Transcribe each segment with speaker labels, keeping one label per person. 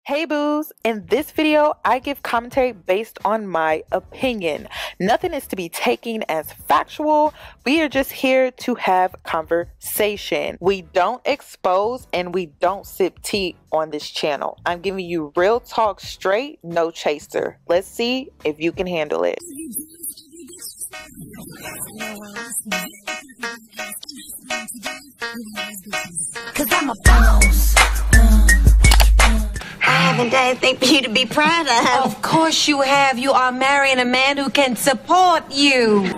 Speaker 1: Hey boos, in this video, I give commentary based on my opinion. Nothing is to be taken as factual. We are just here to have conversation. We don't expose and we don't sip tea on this channel. I'm giving you real talk straight, no chaser. Let's see if you can handle it.
Speaker 2: Cause I'm a boss. I haven't done anything for you to be proud of.
Speaker 3: Of course you have. You are marrying a man who can support you.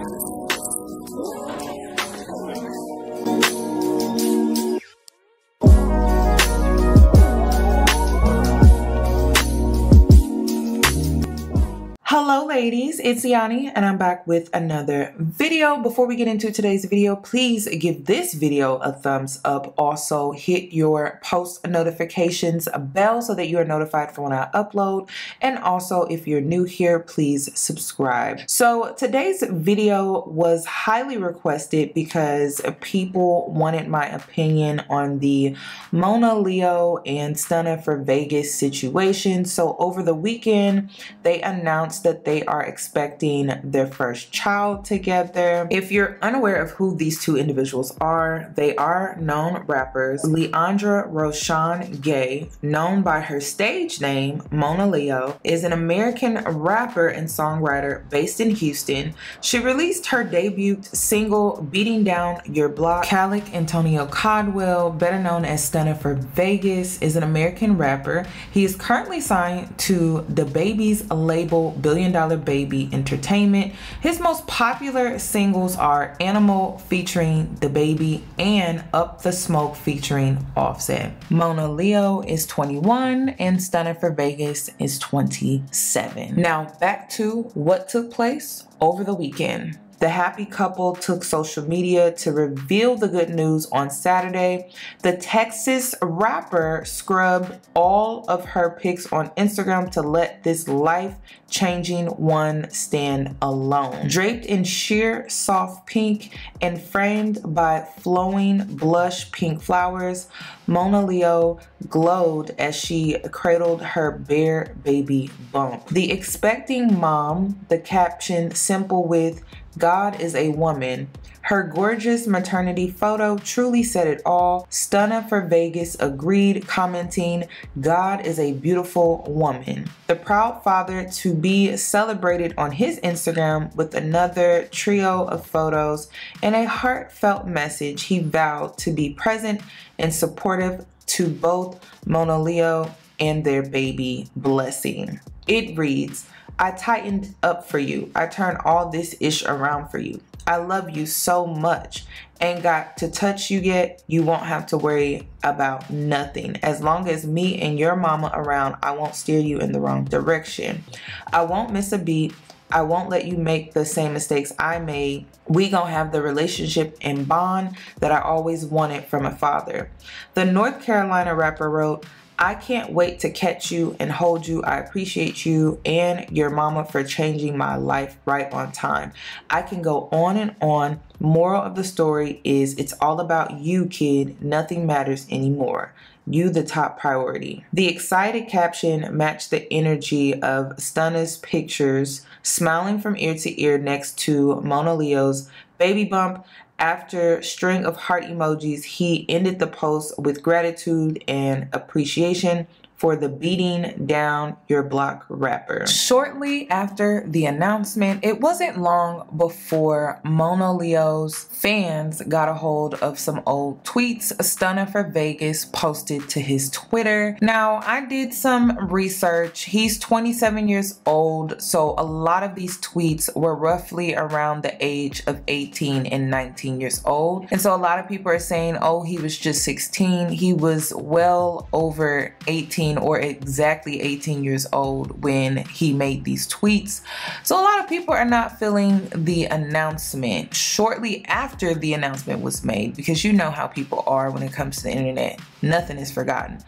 Speaker 1: Hello ladies, it's Yanie and I'm back with another video. Before we get into today's video, please give this video a thumbs up. Also hit your post notifications bell so that you are notified for when I upload. And also if you're new here, please subscribe. So today's video was highly requested because people wanted my opinion on the Monaleo and Stunna for Vegas situation. So over the weekend, they announced that they are expecting their first child together. If you're unaware of who these two individuals are, they are known rappers. Leandra Roshan Gay, known by her stage name Monaleo, is an American rapper and songwriter based in Houston. She released her debut single Beating Down Your Block. Calic Antonio Caldwell, better known as Stunna for Vegas, is an American rapper. He is currently signed to the Baby's label Billion Dollar Baby Entertainment. His most popular singles are Animal featuring The Baby and Up the Smoke featuring Offset. Monaleo is 21 and Stunna for Vegas is 27. Now back to what took place over the weekend. The happy couple took social media to reveal the good news on Saturday. The Texas rapper scrubbed all of her pics on Instagram to let this life-changing one stand alone. Draped in sheer soft pink and framed by flowing blush pink flowers, Monaleo glowed as she cradled her bare baby bump. The expecting mom, the caption simple with "God is a woman." Her gorgeous maternity photo truly said it all. Stunna for Vegas agreed, commenting, "God is a beautiful woman." The proud father to be celebrated on his Instagram with another trio of photos and a heartfelt message. He vowed to be present and supportive to both Monaleo and their baby Blessing. It reads, "I tightened up for you. I turned all this ish around for you. I love you so much. Ain't got to touch you yet. You won't have to worry about nothing. As long as me and your mama around, I won't steer you in the wrong direction. I won't miss a beat. I won't let you make the same mistakes I made. We gonna have the relationship and bond that I always wanted from a father." The North Carolina rapper wrote, "I can't wait to catch you and hold you. I appreciate you and your mama for changing my life right on time. I can go on and on. Moral of the story is it's all about you, kid. Nothing matters anymore. You the top priority." The excited caption matched the energy of Stunna's pictures, smiling from ear to ear next to Monaleo's baby bump. After a string of heart emojis, he ended the post with gratitude and appreciation for the Beating Down Your Block rapper. Shortly after the announcement, it wasn't long before Monaleo's fans got a hold of some old tweets Stunna for Vegas posted to his Twitter. Now, I did some research. He's 27 years old, so a lot of these tweets were roughly around the age of 18 and 19 years old. And so a lot of people are saying, oh, he was just 16. He was well over 18 or exactly 18 years old when he made these tweets. So a lot of people are not feeling the announcement shortly after the announcement was made, because you know how people are when it comes to the internet. Nothing is forgotten.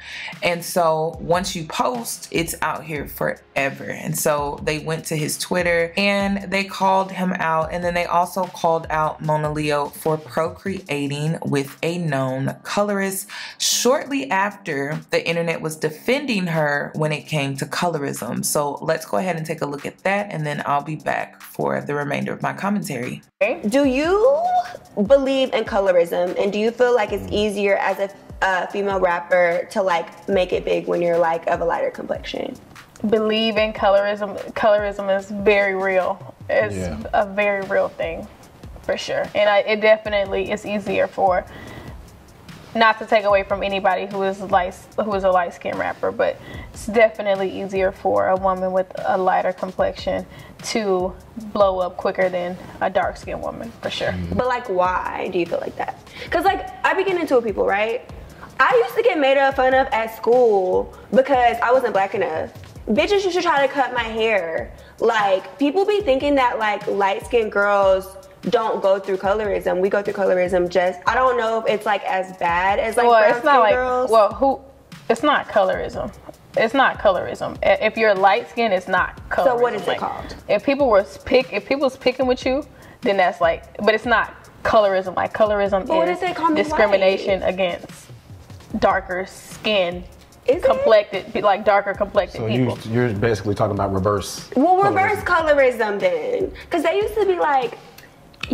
Speaker 1: And so once you post, it's out here forever. And so they went to his Twitter and they called him out. And then they also called out Monaleo for procreating with a known colorist. Shortly after, the internet was defending defending her when it came to colorism. So let's go ahead and take a look at that, and then I'll be back for the remainder of my commentary.
Speaker 4: Do you believe in colorism, and do you feel like it's easier as a female rapper to like make it big when you're like of a lighter complexion?
Speaker 5: Believe in colorism. Colorism is very real. It's a very real thing, for sure. And it definitely is easier for, not to take away from anybody who is a light skinned rapper, but it's definitely easier for a woman with a lighter complexion to blow up quicker than a dark skinned woman, for sure.
Speaker 4: But like, why do you feel like that? Because like, I be getting into it with people, right? I used to get made fun of at school because I wasn't black enough. Bitches used to try to cut my hair. Like, people be thinking that like light skinned girls don't go through colorism. We go through colorism just, I don't know if it's like as bad as like brown skin girls.
Speaker 5: It's not colorism. It's not colorism. If you're light skinned, it's not colorism.
Speaker 4: So what is it called?
Speaker 5: If people was picking with you, then that's like, but it's not colorism. Like colorism is discrimination against darker skinned, like darker complected people.
Speaker 6: So you're basically talking about reverse.
Speaker 4: Well, reverse colorism then. Because they used to be like,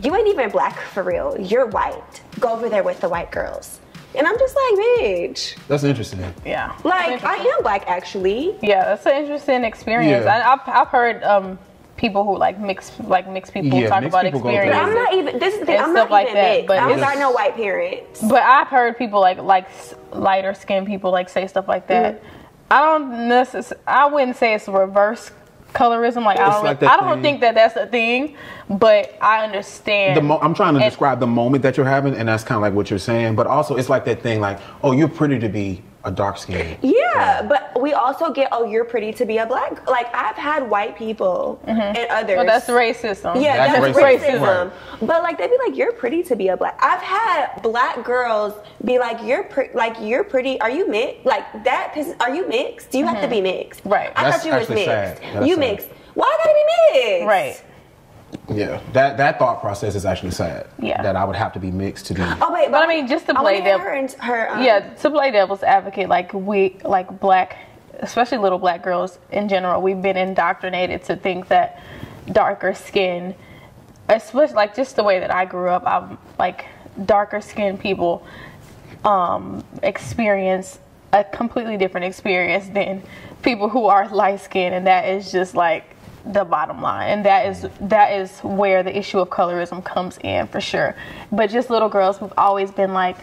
Speaker 4: you ain't even black for real. You're white. Go over there with the white girls. And I'm just like, bitch.
Speaker 6: That's interesting.
Speaker 5: Yeah.
Speaker 4: Like, I am black, actually.
Speaker 5: Yeah, that's an interesting experience.
Speaker 6: Yeah.
Speaker 5: I've heard people who like mix people talk about experiences.
Speaker 4: But I'm not even, this is the thing, I'm not
Speaker 5: like
Speaker 4: even
Speaker 5: that,
Speaker 4: mixed.
Speaker 5: but
Speaker 4: I don't got no white parents.
Speaker 5: But I've heard people like lighter skinned people like say stuff like that. I wouldn't say it's reverse colorism. Like I don't think that that's a thing, but I understand.
Speaker 6: I'm trying to describe the moment that you're having, and that's kind of like what you're saying. But also, it's like that thing, like, oh, you're pretty to be a dark skin.
Speaker 4: Yeah, but we also get, oh, you're pretty to be a black. Like, I've had white people and others.
Speaker 5: Well, that's racism.
Speaker 4: Yeah, that's racism.
Speaker 6: Right.
Speaker 4: But like, they be like, you're pretty to be a black. I've had black girls be like, you're pretty. Are you mixed? Like that. Are you mixed? Do you have to be mixed?
Speaker 5: Right.
Speaker 4: I thought you was mixed.
Speaker 6: Sad.
Speaker 4: You mixed. Why I gotta be mixed?
Speaker 5: Right.
Speaker 6: Yeah, that thought process is actually sad.
Speaker 5: Yeah.
Speaker 6: That I would have to be mixed to do.
Speaker 4: Oh wait,
Speaker 5: but I mean, just to play to play devil's advocate, like black, especially little black girls in general, we've been indoctrinated to think that darker skin, especially like just the way that I grew up, I'm like darker skinned people experience a completely different experience than people who are light skinned, and that is just like the bottom line, and that is where the issue of colorism comes in, for sure. But just little girls, we've always been like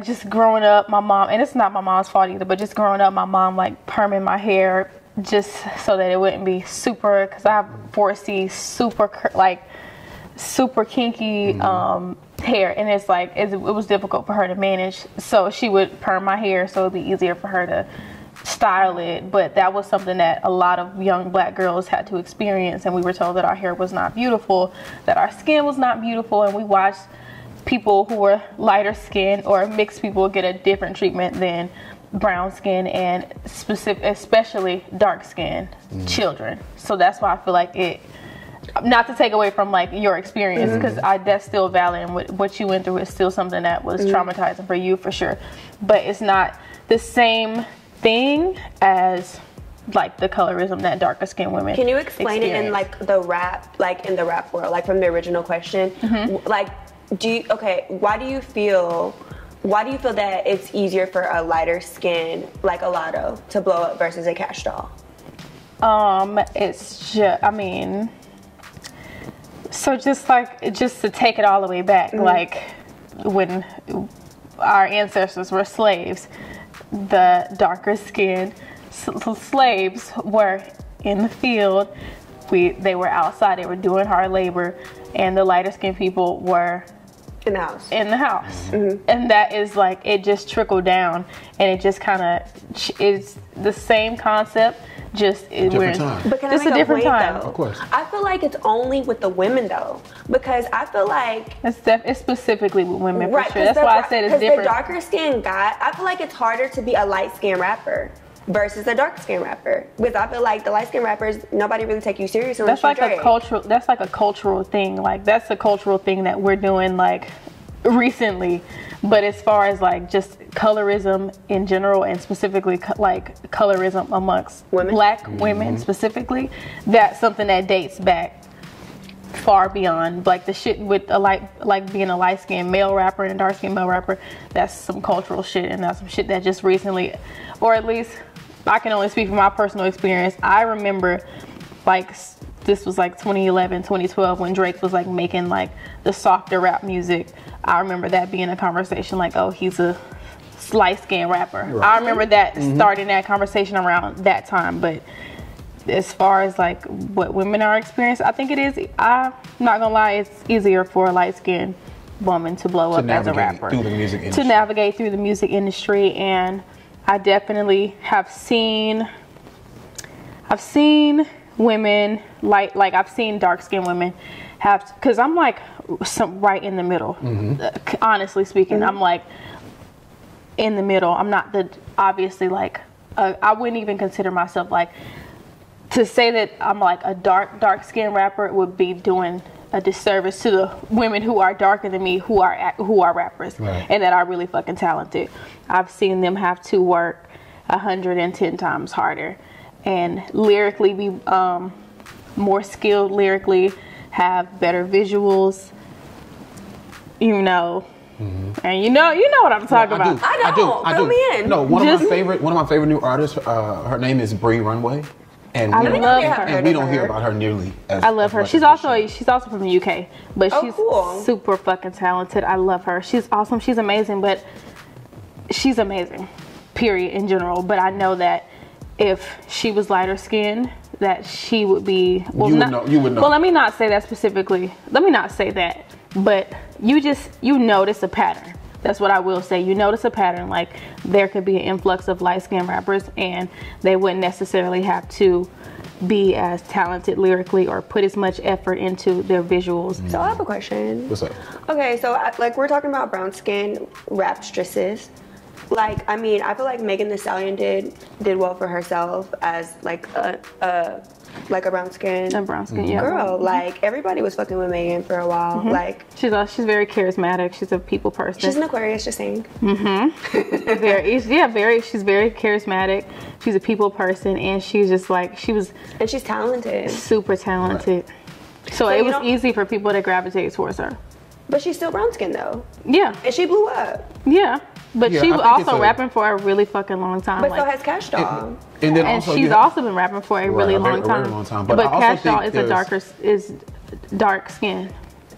Speaker 5: just growing up, my mom, and it's not my mom's fault either, but just growing up, my mom like perming my hair just so that it wouldn't be super, because I have 4C, super kinky hair, and it's like it was difficult for her to manage, so she would perm my hair so it'd be easier for her to style it. But that was something that a lot of young black girls had to experience, and we were told that our hair was not beautiful, that our skin was not beautiful, and we watched people who were lighter skin or mixed people get a different treatment than brown skin and especially dark skin children. So that's why I feel like it, not to take away from like your experience, because that's still valid, and what you went through is still something that was traumatizing for you, for sure, but it's not the same thing as like the colorism that darker skinned women
Speaker 4: Can you explain
Speaker 5: experience.
Speaker 4: it in like the rap, like in the rap world, like from the original question? Like, why do you feel that it's easier for a lighter skin like a Lotto to blow up versus a Cash Doll?
Speaker 5: It's just, I mean, so just to take it all the way back, like when our ancestors were slaves, the darker skinned slaves were in the field. They were outside, they were doing hard labor, and the lighter skinned people were
Speaker 4: in the house.
Speaker 5: And that is like, it just trickled down, and it just kind of is the same concept, just
Speaker 6: different time.
Speaker 4: But can
Speaker 5: just
Speaker 4: I make
Speaker 5: a different time.
Speaker 6: Of course.
Speaker 4: I feel like it's only with the women though, because I feel like
Speaker 5: it's specifically with women,
Speaker 4: right,
Speaker 5: for sure. That's why I said it's different.
Speaker 4: The darker skinned guy, I feel like it's harder to be a light skinned rapper versus a dark skinned rapper, because I feel like the light skinned rappers, nobody really take you serious.
Speaker 5: That's like a cultural. That's like a cultural thing. Like that's a cultural thing that we're doing like recently, But as far as like just colorism in general, and specifically like colorism amongst black women specifically, that's something that dates back far beyond like the shit with a like being a light-skinned male rapper and a dark-skinned male rapper. That's some cultural shit, and that's some shit that just recently, or at least I can only speak from my personal experience. I remember like this was like 2011, 2012 when Drake was like making like the softer rap music. I remember that being a conversation like, oh, he's a light-skinned rapper. Right. I remember that starting that conversation around that time. But as far as like what women are experiencing, I think it is, I'm not gonna lie, it's easier for a light-skinned woman to blow up as a rapper.
Speaker 6: Through the music industry.
Speaker 5: To navigate through the music industry. And I definitely have seen women like I've seen dark-skinned women have, because I'm like right in the middle. Honestly speaking, I'm like in the middle. I'm not obviously like I wouldn't even consider myself like, to say that I'm like a dark-skinned rapper would be doing a disservice to the women who are darker than me, who are rappers, and that are really fucking talented. I've seen them have to work 110 times harder and lyrically be more skilled lyrically, have better visuals, and you know what I'm talking about.
Speaker 4: I do. Fill me in.
Speaker 6: No, one of my favorite new artists. Her name is Bree Runway, and we don't hear about her nearly as
Speaker 5: I love her. She's also from the UK, but she's
Speaker 4: cool.
Speaker 5: Super fucking talented. I love her. She's awesome. She's amazing. But she's amazing, period, in general. But I know that if she was lighter skinned, that she would be. Well, you would know. Well, let me not say that specifically. Let me not say that. But you notice a pattern. That's what I will say. You notice a pattern. Like there could be an influx of light-skinned rappers, and they wouldn't necessarily have to be as talented lyrically or put as much effort into their visuals.
Speaker 4: So I have a question.
Speaker 6: What's up?
Speaker 4: Okay, so like we're talking about brown skin rapstresses. Like, I mean, I feel like Megan Thee Stallion did well for herself as like a brown skin.
Speaker 5: A brown skin, yeah.
Speaker 4: Girl, like everybody was fucking with Megan for a while. Like
Speaker 5: she's very charismatic. She's a people person.
Speaker 4: She's an Aquarius, just saying.
Speaker 5: She's very charismatic. She's a people person, and she's just like
Speaker 4: and she's talented.
Speaker 5: Super talented. Right. So it was easy for people to gravitate towards her.
Speaker 4: But she's still brown skin though.
Speaker 5: Yeah.
Speaker 4: And she blew up.
Speaker 5: Yeah. But she was also rapping for a really fucking long time.
Speaker 4: But so has Cash Doll.
Speaker 5: And she's also been rapping for a really long time. But Cash Doll is dark skin,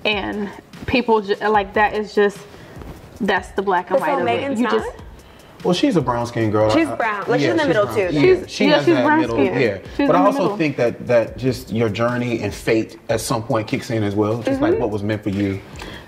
Speaker 5: and people like that is just that's the black and white of
Speaker 4: Megan's
Speaker 5: it.
Speaker 4: not?
Speaker 6: Well, she's a brown skinned girl.
Speaker 4: She's brown. Like she's in the middle too.
Speaker 6: Yeah, she has that
Speaker 5: brown
Speaker 6: middle.
Speaker 5: skin.
Speaker 6: Yeah, but I also think that just your journey and fate at some point kicks in as well. Just like what was meant for you.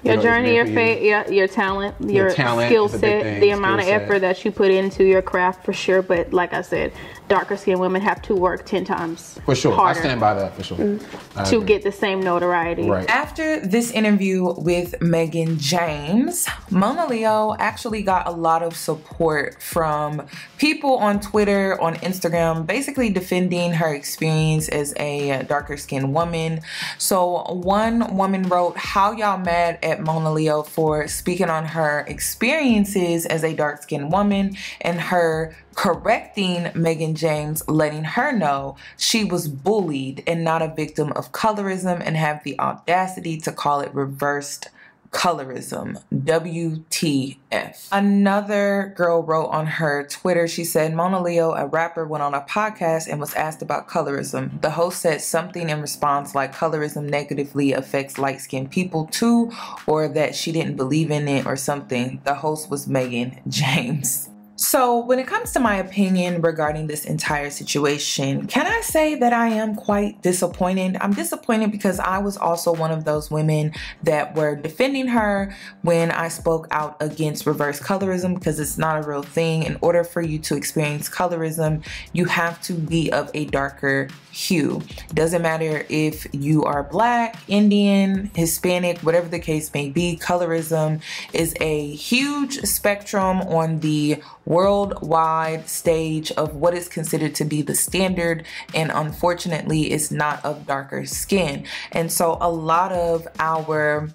Speaker 5: Your journey, your fate, your talent, your skill set, the amount of effort that you put into your craft for sure. But like I said, darker skinned women have to work 10 times
Speaker 6: for sure.
Speaker 5: harder
Speaker 6: I stand by that for sure.
Speaker 5: To get the same notoriety.
Speaker 6: Right.
Speaker 1: After this interview with Megan James, Monaleo actually got a lot of support from people on Twitter, on Instagram, basically defending her experience as a darker skinned woman. So one woman wrote, "How y'all mad at Monaleo for speaking on her experiences as a dark-skinned woman and her correcting Megan James, letting her know she was bullied and not a victim of colorism, and have the audacity to call it reversed colorism. WTF." Another girl wrote on her Twitter, she said, "Monaleo, a rapper, went on a podcast and was asked about colorism. The host said something in response like colorism negatively affects light-skinned people too, or that she didn't believe in it or something." The host was Megan James. So when it comes to my opinion regarding this entire situation, can I say that I am quite disappointed? I'm disappointed because I was also one of those women that were defending her when I spoke out against reverse colorism, because it's not a real thing. In order for you to experience colorism, you have to be of a darker hue. It doesn't matter if you are Black, Indian, Hispanic, whatever the case may be. Colorism is a huge spectrum on the worldwide stage of what is considered to be the standard, and unfortunately it's not of darker skin. And so a lot of our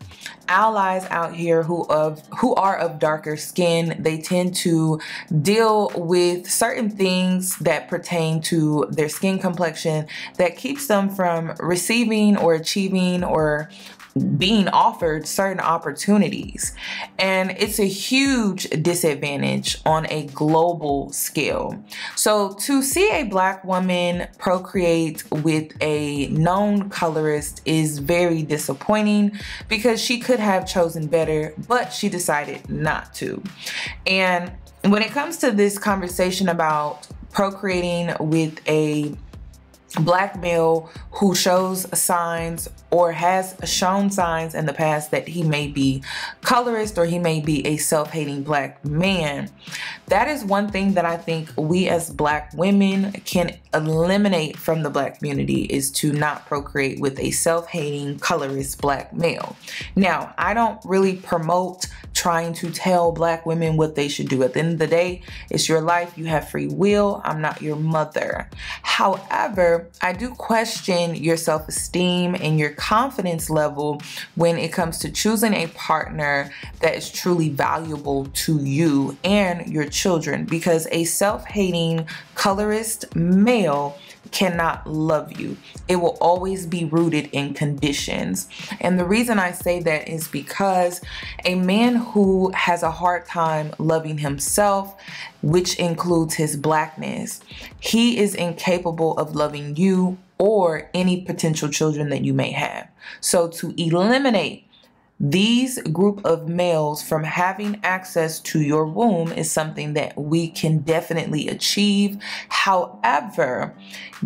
Speaker 1: allies out here who are of darker skin, they tend to deal with certain things that pertain to their skin complexion that keeps them from receiving or achieving or being offered certain opportunities. And it's a huge disadvantage on a global scale. So to see a Black woman procreate with a known colorist is very disappointing, because she could have chosen better, but she decided not to. And when it comes to this conversation about procreating with a Black male who shows signs or has shown signs in the past that he may be colorist or he may be a self-hating Black man, that is one thing that I think we as Black women can eliminate from the Black community, is to not procreate with a self-hating colorist Black male. Now, I don't really promote trying to tell Black women what they should do. At the end of the day, it's your life, you have free will. I'm not your mother. However, I do question your self-esteem and your confidence level when it comes to choosing a partner that is truly valuable to you and your children, because a self-hating colorist male cannot love you. It will always be rooted in conditions. And the reason I say that is because a man who has a hard time loving himself, which includes his Blackness, he is incapable of loving you or any potential children that you may have. So to eliminate these group of males from having access to your womb is something that we can definitely achieve. However,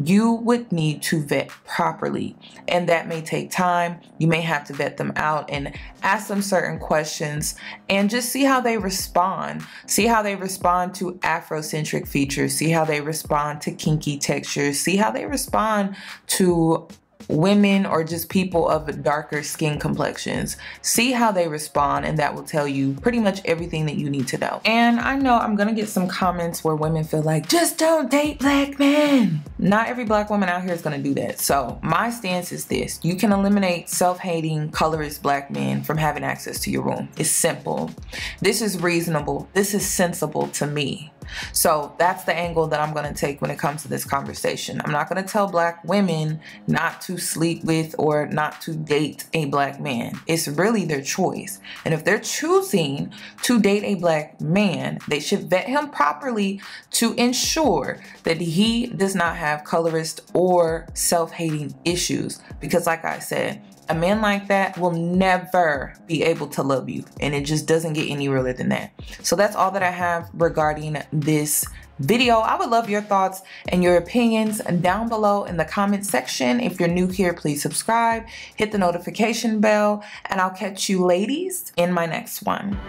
Speaker 1: you would need to vet properly, and that may take time. You may have to vet them out and ask them certain questions and just see how they respond. See how they respond to Afrocentric features. See how they respond to kinky textures. See how they respond to women or just people of darker skin complexions. See how they respond, and that will tell you pretty much everything that you need to know. And I know I'm gonna get some comments where women feel like, just don't date Black men. Not every Black woman out here is gonna do that. So my stance is this: you can eliminate self-hating colorist Black men from having access to your womb. It's simple. This is reasonable. This is sensible to me. So that's the angle that I'm going to take when it comes to this conversation. I'm not going to tell Black women not to sleep with or not to date a Black man. It's really their choice. And if they're choosing to date a Black man, they should vet him properly to ensure that he does not have colorist or self-hating issues. Because like I said, a man like that will never be able to love you, and it just doesn't get any realer than that. So that's all that I have regarding this video. I would love your thoughts and your opinions down below in the comment section. If you're new here, please subscribe, hit the notification bell, and I'll catch you ladies in my next one.